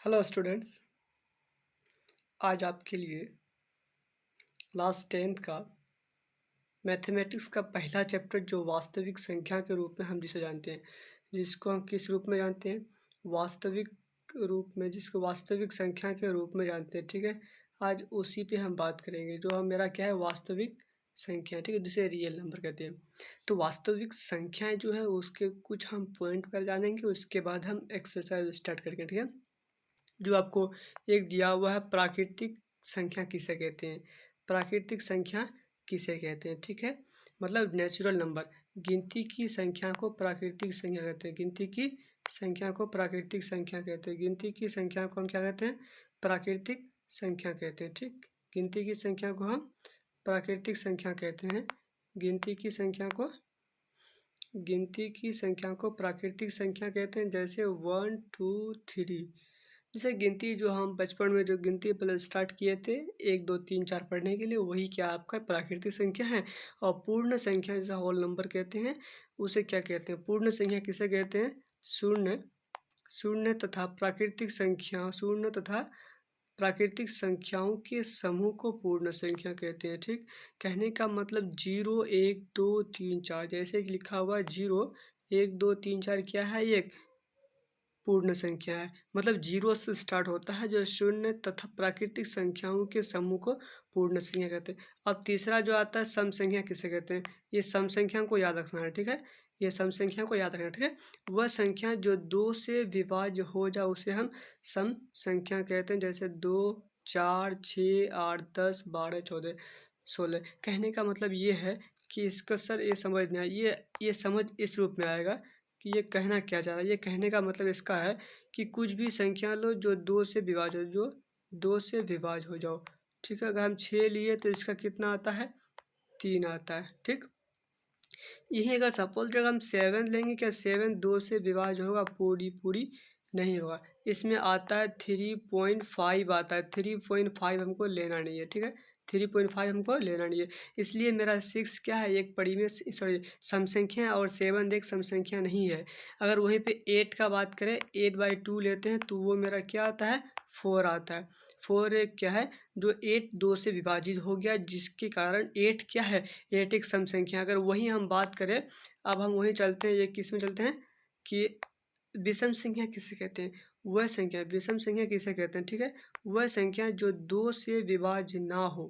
Hello students. आज आपके लिए क्लास 10th का मैथमेटिक्स का पहला चैप्टर जो वास्तविक संख्या के रूप में हम जिसे जानते हैं, जिसको हम किस रूप में जानते हैं, वास्तविक रूप में, जिसको वास्तविक संख्या के रूप में जानते हैं। ठीक है, आज उसी पे हम बात करेंगे जो हम मेरा क्या है, वास्तविक संख्या। ठीक है, जिसे रियल नंबर कहते हैं। तो वास्तविक संख्याएं जो है उसके कुछ हम पॉइंट पर जानेंगे, उसके बाद हम एक्सरसाइज स्टार्ट करेंगे। ठीक है, जो आपको एक दिया हुआ है, प्राकृतिक संख्या किसे कहते हैं, प्राकृतिक संख्या किसे कहते हैं। ठीक है, मतलब नेचुरल नंबर, गिनती की संख्या को प्राकृतिक संख्या कहते हैं। गिनती की संख्या को प्राकृतिक संख्या कहते हैं। गिनती की संख्या को हम क्या कहते हैं, प्राकृतिक संख्या कहते हैं। ठीक, गिनती की संख्या को हम प्राकृतिक संख्या कहते हैं। गिनती की संख्या को प्राकृतिक संख्या कहते हैं। जैसे 1 2 3, जैसे गिनती जो हम बचपन में जो गिनती पहले स्टार्ट किए थे 1 2 3 4 पढ़ने के लिए, वही क्या आपका प्राकृतिक संख्या है। और पूर्ण संख्या जैसे होल नंबर कहते हैं, उसे क्या कहते हैं, पूर्ण संख्या किसे कहते हैं, शून्य शून्य तथा प्राकृतिक संख्याओं के समूह को पूर्ण संख्या कहते हैं। ठीक, कहने का मतलब 0 1 2 3 4, जैसे कि लिखा हुआ 0 1 2 3 4 क्या है, एक पूर्ण संख्या है। मतलब 0 से स्टार्ट होता है, जो शून्य तथा प्राकृतिक संख्याओं के समूह को पूर्ण संख्या कहते हैं। अब तीसरा जो आता है, सम संख्या किसे कहते हैं, ये सम संख्या को याद रखना है। ठीक है, ये सम संख्या को याद रखना है। ठीक है, वह संख्या जो 2 से विभाज्य हो जाए उसे हम सम संख्या कहते हैं। जैसे 2 4 6 8 10 12 14 16। कहने का मतलब ये है कि इसका सर ये समझ नहीं आया, ये समझ इस रूप में आएगा कि ये कहना क्या चाह रहा है। ये कहने का मतलब इसका है कि कुछ भी संख्या लो जो 2 से विभाज्य हो, जो 2 से विभाज्य हो जाओ। ठीक है, अगर हम 6 लिए तो इसका कितना आता है, 3 आता है। ठीक, यही अगर सपोज अगर हम 7 लेंगे, क्या 7 2 से विभाज्य होगा, पूरी नहीं होगा। इसमें आता है 3.5 आता है, 3.5 हमको लेना नहीं है। ठीक है, 3.5 हमको लेना नहीं है। इसलिए मेरा 6 क्या है, एक परिमेय सॉरी सम संख्या है, और 7 एक सम संख्या नहीं है। अगर वहीं पे 8 का बात करें, 8/2 लेते हैं तो वो मेरा क्या आता है, 4 आता है। 4 एक क्या है, जो 8 2 से विभाजित हो गया, जिसके कारण 8 क्या है, 8 एक सम संख्या। अगर वही हम बात करें, अब हम वही चलते हैं, ये किस में चलते हैं कि विषम संख्या किसे कहते हैं, वह संख्या, विषम संख्या किसे कहते हैं। ठीक है, वह संख्या जो 2 से विभाज्य ना हो,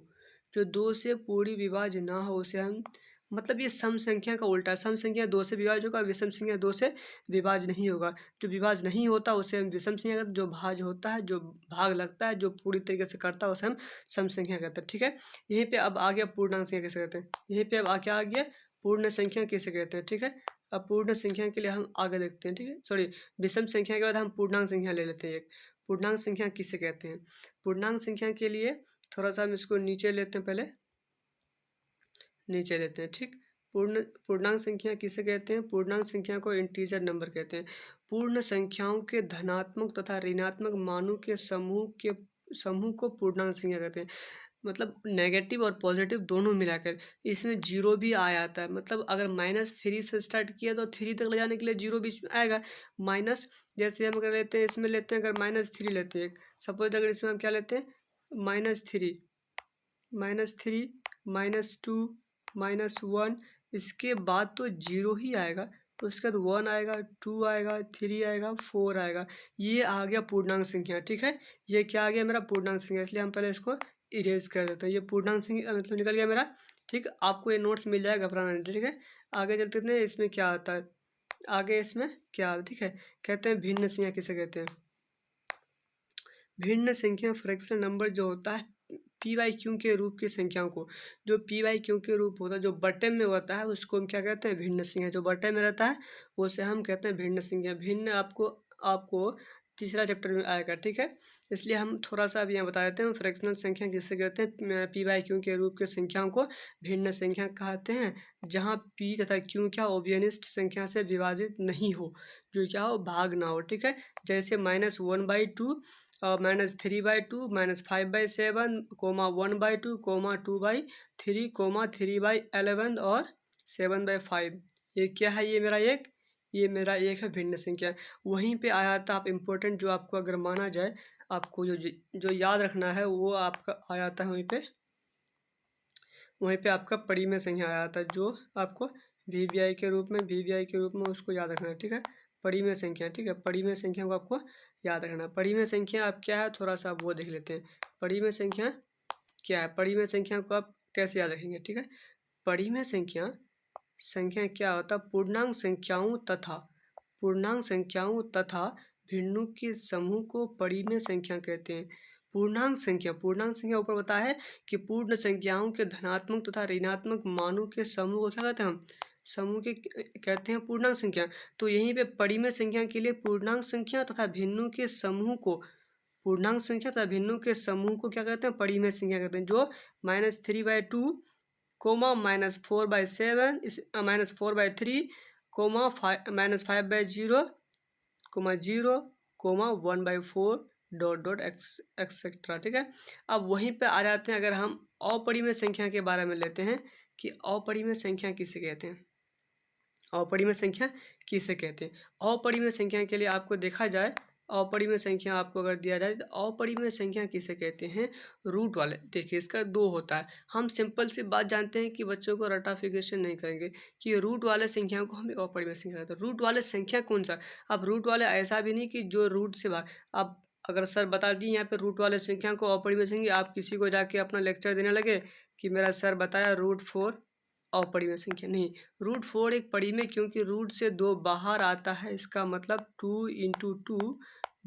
जो 2 से पूरी विभाज्य ना हो, उसे हम, मतलब ये सम संख्या का उल्टा, सम संख्या 2 से विभाज्य होगा, विषम संख्या 2 से विभाज्य नहीं होगा। जो विभाज्य नहीं होता उसे हम विषम संख्या कहते हैं, जो भाज्य होता है, जो भाग लगता है, जो पूरी तरीके से करता है, उसे हम सम संख्या कहते हैं। ठीक है, यहीं पे अब आ गया पूर्णांक संख्या किसे कहते हैं, यहीं पे अब आके आ गया पूर्ण संख्या किसे कहते हैं। ठीक है, अब पूर्ण संख्या के लिए हम आगे देखते हैं। ठीक है, सॉरी, विषम संख्या के बाद हम पूर्णांक संख्या ले लेते हैं। एक पूर्णांक संख्या किसे कहते हैं, पूर्णांक संख्या के लिए थोड़ा सा हम इसको नीचे लेते हैं, पहले नीचे लेते हैं। ठीक, पूर्णांक संख्या किसे कहते हैं, पूर्णांक संख्या को इंटीजर नंबर कहते हैं। पूर्ण संख्याओं के धनात्मक तथा ऋणात्मक मानों के समूह को पूर्णांक संख्या कहते हैं। मतलब नेगेटिव और पॉजिटिव दोनों मिलाकर, इसमें जीरो भी आ जाता है। मतलब अगर -3 से स्टार्ट किया तो 3 तक ले जाने के लिए जीरो बीच में आएगा। माइनस, जैसे हम अगर लेते हैं, इसमें लेते हैं, अगर -3 लेते हैं, सपोज अगर इसमें हम क्या लेते हैं, -3 -2 -1, इसके बाद तो जीरो ही आएगा। तो उसके बाद 1 आएगा, 2 आएगा, 3 आएगा, 4 आएगा। ये आ गया पूर्णांक संख्या। ठीक है, ये क्या आ गया मेरा पूर्णांक संख्या, इसलिए हम पहले इसको इरेज कर देते हैं। ये पूर्णांक संख्या मतलब निकल गया मेरा। ठीक, आपको ये नोट्स मिल जाएगा, घबराना नहीं। ठीक है, आगे चलते हैं, इसमें क्या आता है, आगे इसमें क्या आता है। ठीक है, कहते हैं भिन्न संख्या किसे कहते हैं, भिन्न संख्या फ्रैक्शनल नंबर जो होता है p/q के रूप की संख्याओं को, जो p/q के रूप होता है, जो बटे में होता है, उसको हम क्या कहते हैं, भिन्न संख्या। जो बटे में रहता है उसे हम कहते हैं भिन्न संख्या। भिन्न आपको तीसरा चैप्टर में आएगा। ठीक है, इसलिए हम थोड़ा सा अब यहाँ बता देते हैं, फ्रैक्शनल संख्या किससे कहते हैं, p/q के रूप के संख्याओं को भिन्न संख्या कहते हैं, जहाँ p तथा q क्या ओबियनिस्ट संख्या से विभाजित नहीं हो, जो क्या हो, भाग ना हो। ठीक है, जैसे -1/2 -3/2 -5/7 1/2 2/3 3/11 और 7/5। ये क्या है, ये मेरा एक ये मेरा एक है भिन्न संख्या। वहीं पे आया था आप इम्पोर्टेंट जो आपको अगर माना जाए, आपको जो याद रखना है वो आपका आया था वहीं पे आपका परिमेय संख्या आया था, जो आपको वीवीआई के रूप में उसको याद रखना है। ठीक है, परिमेय संख्या। ठीक है, परिमेय संख्या को आपको याद रखना है। परिमेय संख्या आप क्या है, थोड़ा सा आप वो देख लेते हैं। परिमेय संख्या क्या है, परिमेय संख्या को आप कैसे याद रखेंगे। ठीक है, परिमेय संख्या क्या होता है, पूर्णांक संख्याओं तथा भिन्नों के समूह को परिमेय संख्या कहते हैं। पूर्णांक संख्या ऊपर बताया है कि पूर्ण संख्याओं के धनात्मक तथा ऋणात्मक मानों के समूह को क्या कहते हैं हम, समूह के कहते हैं पूर्णांक संख्या। तो यहीं पे परिमेय संख्या के लिए पूर्णांक संख्या तथा भिन्नों के समूह को क्या कहते हैं, परिमेय संख्या कहते हैं। जो -3/2 कोमा -4/7 -4/3 कोमा -5/0 0 1/4 ... एक्सेट्रा। ठीक है, अब वहीं पे आ जाते हैं। अगर हम अपरिमेय संख्या के बारे में लेते हैं कि अपरिमेय संख्या किसे कहते हैं, अपरिमेय संख्या किसे कहते हैं। अपरिमेय संख्या के लिए आपको देखा जाए, अपरिमेय संख्या आपको अगर दिया जाए तो अपरिमेय संख्या किसे कहते हैं, रूट वाले। देखिए इसका दो होता है। हम सिंपल सी बात जानते हैं कि बच्चों को रटाफिकेशन नहीं करेंगे कि रूट वाले संख्या को हम एक अपरिमेय संख्या कहते हैं। रूट वाले संख्या कौन सा, अब रूट वाले ऐसा भी नहीं कि जो रूट से बाहर। अब अगर सर बता दिए यहाँ पे रूट वाले संख्या को अपरिमेय संख्या, आप किसी को जाके अपना लेक्चर देने लगे कि मेरा सर बताया √4 अपरिमेय संख्या। नहीं, √4 एक परिमेय, क्योंकि रूट से 2 बाहर आता है। इसका मतलब 2 × 2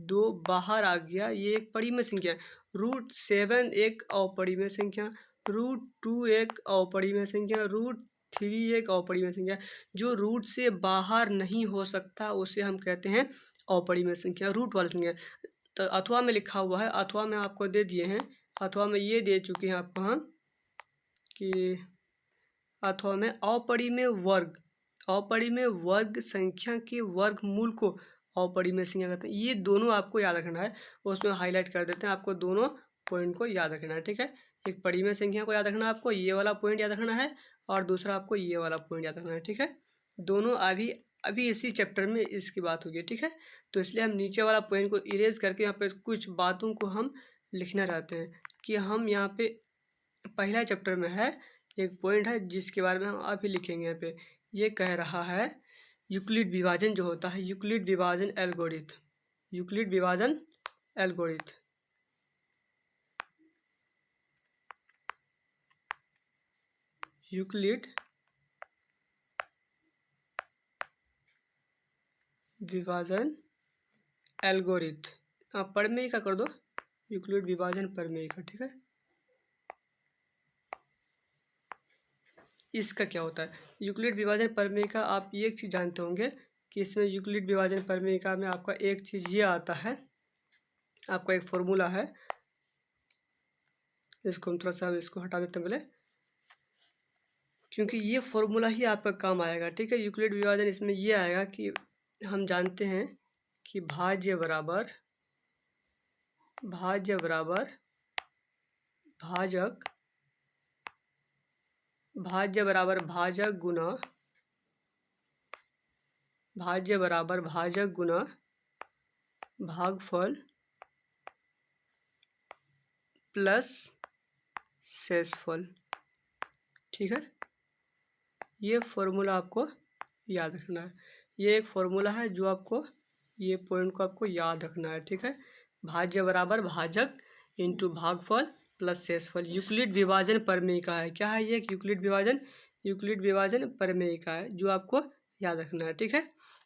2 बाहर आ गया, ये एक परिमेय संख्या। √7 एक अपरिमेय संख्या, √2 एक अपरिमेय संख्या, √3 एक अपरिमेय संख्या। जो रूट से बाहर नहीं हो सकता उसे हम कहते हैं अपरिमेय संख्या, रूट वाली संख्या। तो अथवा में लिखा हुआ है, अथवा में आपको दे दिए हैं, अथवा में ये दे चुके हैं आपको हम कि अथवा में अपरिमेय वर्ग संख्या के वर्गमूल को अपरिमेय संख्या कहते हैं। ये दोनों आपको याद रखना है, उसमें हाईलाइट कर देते हैं। आपको दोनों पॉइंट को याद रखना है। ठीक है, एक परिमेय संख्या को याद रखना है, आपको ये वाला पॉइंट याद रखना है, और दूसरा आपको ये वाला पॉइंट याद रखना है। ठीक है, दोनों अभी इसी चैप्टर में इसकी बात होगी। ठीक है, तो इसलिए हम नीचे वाला पॉइंट को इरेज करके यहाँ पे कुछ बातों को हम लिखना चाहते हैं कि हम यहाँ पे पहला चैप्टर में है एक पॉइंट है जिसके बारे में हम अभी लिखेंगे। यहाँ पे ये कह रहा है यूक्लिड विभाजन जो होता है, यूक्लिड विभाजन एल्गोरिथम, यूक्लिड विभाजन एल्गोरिथम। आप प्रमेय का कर दो, यूक्लिड विभाजन प्रमेय का। ठीक है, इसका क्या होता है यूक्लिड विभाजन प्रमेय का, आप एक चीज़ जानते होंगे कि इसमें यूक्लिड विभाजन प्रमेय का में आपका एक चीज़ ये आता है, आपका एक फॉर्मूला है। इसको हम थोड़ा सा इसको हटा देते हैं पहले, क्योंकि ये फॉर्मूला ही आपका काम आएगा। ठीक है, यूक्लिड विभाजन इसमें ये आएगा कि हम जानते हैं कि भाज्य बराबर भाजक भाज्य बराबर भाजक गुना भागफल प्लस शेषफल। ठीक है, ये फॉर्मूला आपको याद रखना है। ये एक फॉर्मूला है जो आपको ये पॉइंट को आपको याद रखना है। ठीक है, भाज्य बराबर भाजक इंटू भागफल प्लस शेषफल यूक्लिड विभाजन प्रमेय का है। क्या है ये, यूक्लिड विभाजन प्रमेय का है जो आपको याद रखना है। ठीक है,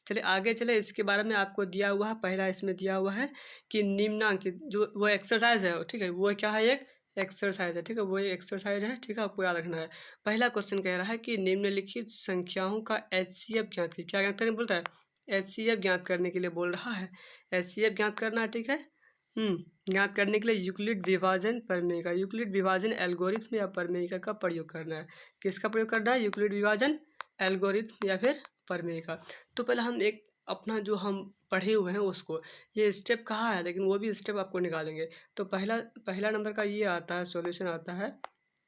चलिए आगे चले। इसके बारे में आपको दिया हुआ है, पहला इसमें दिया हुआ है कि निम्नांकित जो वो एक्सरसाइज है, ठीक है, वो क्या है, एक एक्सरसाइज है। ठीक है, वो एक एक्सरसाइज है। ठीक है, आपको याद रखना है। पहला क्वेश्चन कह रहा है कि निम्नलिखित संख्याओं का HCF ज्ञात कीजिए। क्या ज्ञात करने बोलता है, HCF ज्ञात करने के लिए बोल रहा है। HCF ज्ञात करना है। ठीक है, ज्ञात करने के लिए यूक्लिड विभाजन प्रमेय का, यूक्लिड विभाजन एल्गोरिथम या प्रमेय का प्रयोग करना है। किसका प्रयोग करना है, यूक्लिड विभाजन एल्गोरिथम या फिर प्रमेय का। तो पहले हम एक अपना जो हम पढ़े हुए हैं उसको, ये स्टेप कहाँ है लेकिन वो भी स्टेप आपको निकालेंगे। तो पहला नंबर का ये आता है, सॉल्यूशन आता है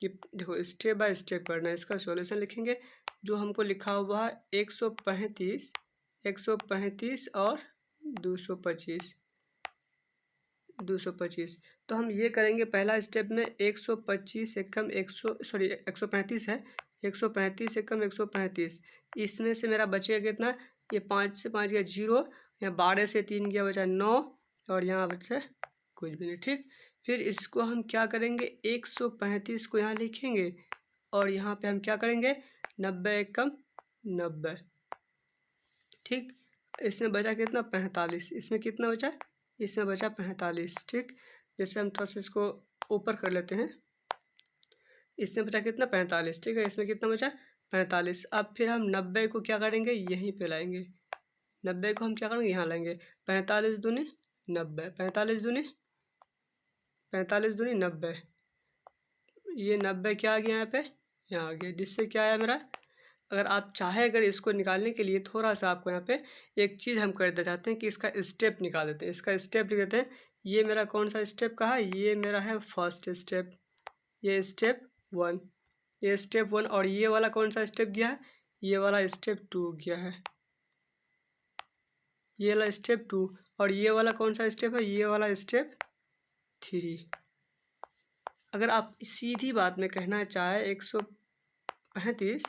कि देखो स्टेप बाय स्टेप करना है। इसका सॉल्यूशन लिखेंगे जो हमको लिखा हुआ है 135 135 और 225 225। तो हम ये करेंगे पहला स्टेप में 125 एकम 135 है, 135 एकम 135। इसमें से मेरा बचेगा कितना, ये 5 से 5 गया 0, यहाँ 12 से 3 गया बचा 9, और यहाँ बचा कुछ भी नहीं। ठीक, फिर इसको हम क्या करेंगे, 135 को यहाँ लिखेंगे और यहाँ पे हम क्या करेंगे, 90 एकम 90। ठीक, इसमें बचा कितना, 45। इसमें कितना बचा, इसमें बचा 45। ठीक, जैसे हम थोड़ा सा इसको ऊपर कर लेते हैं, इसमें बचा कितना, 45। ठीक है, इसमें कितना बचा, 45। अब फिर हम 90 को क्या करेंगे, यहीं पे लाएंगे। 90 को हम क्या करेंगे, यहाँ लाएंगे। 45 दूनी 90, 45 दूनी 90। ये 90 क्या आ गया यहाँ पे, यहाँ आ गया, जिससे क्या आया मेरा। अगर आप चाहें, अगर इसको निकालने के लिए थोड़ा सा आपको यहाँ पे एक चीज़ हम कर देना चाहते हैं कि इसका स्टेप निकाल देते हैं। इसका स्टेप लिख देते हैं। ये मेरा कौन सा स्टेप का है, ये मेरा है फर्स्ट स्टेप, ये स्टेप 1, ये स्टेप 1। और ये वाला कौन सा स्टेप गया है, ये वाला स्टेप 2 गया है, ये वाला स्टेप 2। और ये वाला कौन सा स्टेप है, ये वाला स्टेप 3। अगर आप सीधी बात में कहना चाहे 135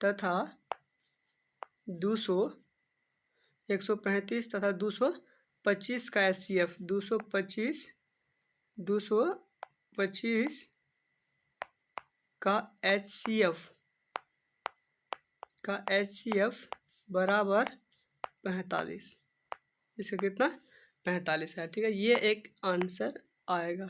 तथा 200, 135 तथा 225 का HCF, 225 का HCF बराबर 45। इसका कितना, 45 है। ठीक है, ये एक आंसर आएगा।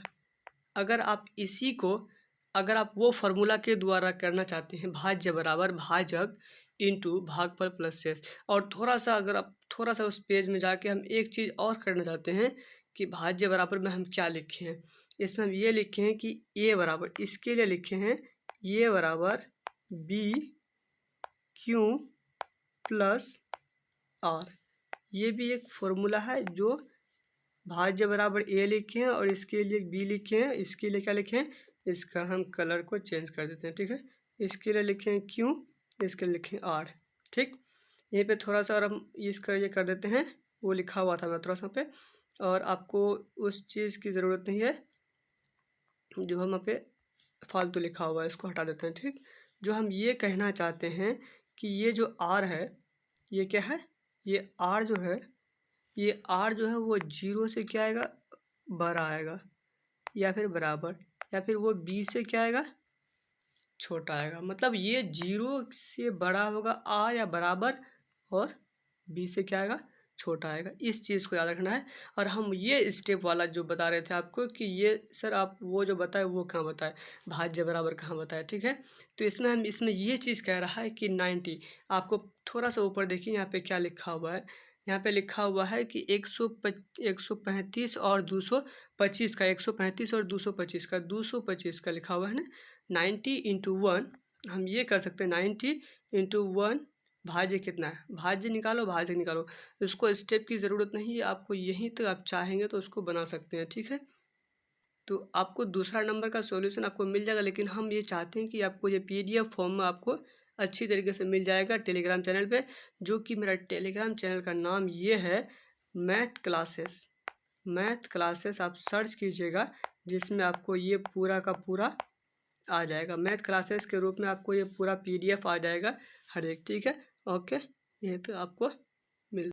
अगर आप इसी को, अगर आप वो फॉर्मूला के द्वारा करना चाहते हैं, भाज्य बराबर भाजक इंटू भागफल प्लस शेष, और थोड़ा सा अगर आप थोड़ा सा उस पेज में जाके हम एक चीज़ और करना चाहते हैं कि भाज्य बराबर में हम क्या लिखे हैं, इसमें हम ये लिखे हैं कि ए बराबर, इसके लिए लिखे हैं ए बराबर बी क्यू प्लस आर। ये भी एक फॉर्मूला है जो भाज्य बराबर ए लिखे हैं और इसके लिए बी लिखे हैं, इसके लिए क्या लिखे हैं, इसका हम कलर को चेंज कर देते हैं। ठीक है, इसके लिए लिखे हैं क्यू, इसके लिए लिखे हैं आर। ठीक, यहीं पे थोड़ा सा और हम इसका ये कर देते हैं, वो लिखा हुआ था मैं थोड़ा सा पे, और आपको उस चीज़ की ज़रूरत नहीं है जो हम यहाँ पे फालतू लिखा हुआ है, इसको हटा देते हैं। ठीक, जो हम ये कहना चाहते हैं कि ये जो आर है, ये क्या है, ये आर जो है, ये आर जो है वो 0 से क्या आएगा, बड़ा आएगा, या फिर बराबर, या फिर वो बी से क्या आएगा, छोटा आएगा। मतलब ये 0 से बड़ा होगा आर, या बराबर, और बी से क्या आएगा, छोटा आएगा। इस चीज़ को याद रखना है। और हम ये स्टेप वाला जो बता रहे थे आपको कि ये सर आप वो जो बताए वो कहाँ बताए, भाज्य बराबर कहाँ बताए। ठीक है, तो इसमें हम इसमें ये चीज़ कह रहा है कि 90, आपको थोड़ा सा ऊपर देखिए यहाँ पे क्या लिखा हुआ है, यहाँ पे लिखा हुआ है कि 135 और 225 का, 135 और 225 का लिखा हुआ है ना। 90 इंटू 1 हम ये कर सकते हैं, 90 इंटू 1 भाज्य कितना है, भाज्य निकालो, भाज्य निकालो। उसको स्टेप की ज़रूरत नहीं है आपको, यहीं तक आप चाहेंगे तो उसको बना सकते हैं। ठीक है, तो आपको दूसरा नंबर का सॉल्यूशन आपको मिल जाएगा, लेकिन हम ये चाहते हैं कि आपको ये PDF फॉर्म में आपको अच्छी तरीके से मिल जाएगा टेलीग्राम चैनल पे, जो कि मेरा टेलीग्राम चैनल का नाम ये है मैथ क्लासेस। आप सर्च कीजिएगा, जिसमें आपको ये पूरा का पूरा आ जाएगा। मैथ क्लासेस के रूप में आपको ये पूरा PDF आ जाएगा हर एक। ठीक है, ओके, ये तो आपको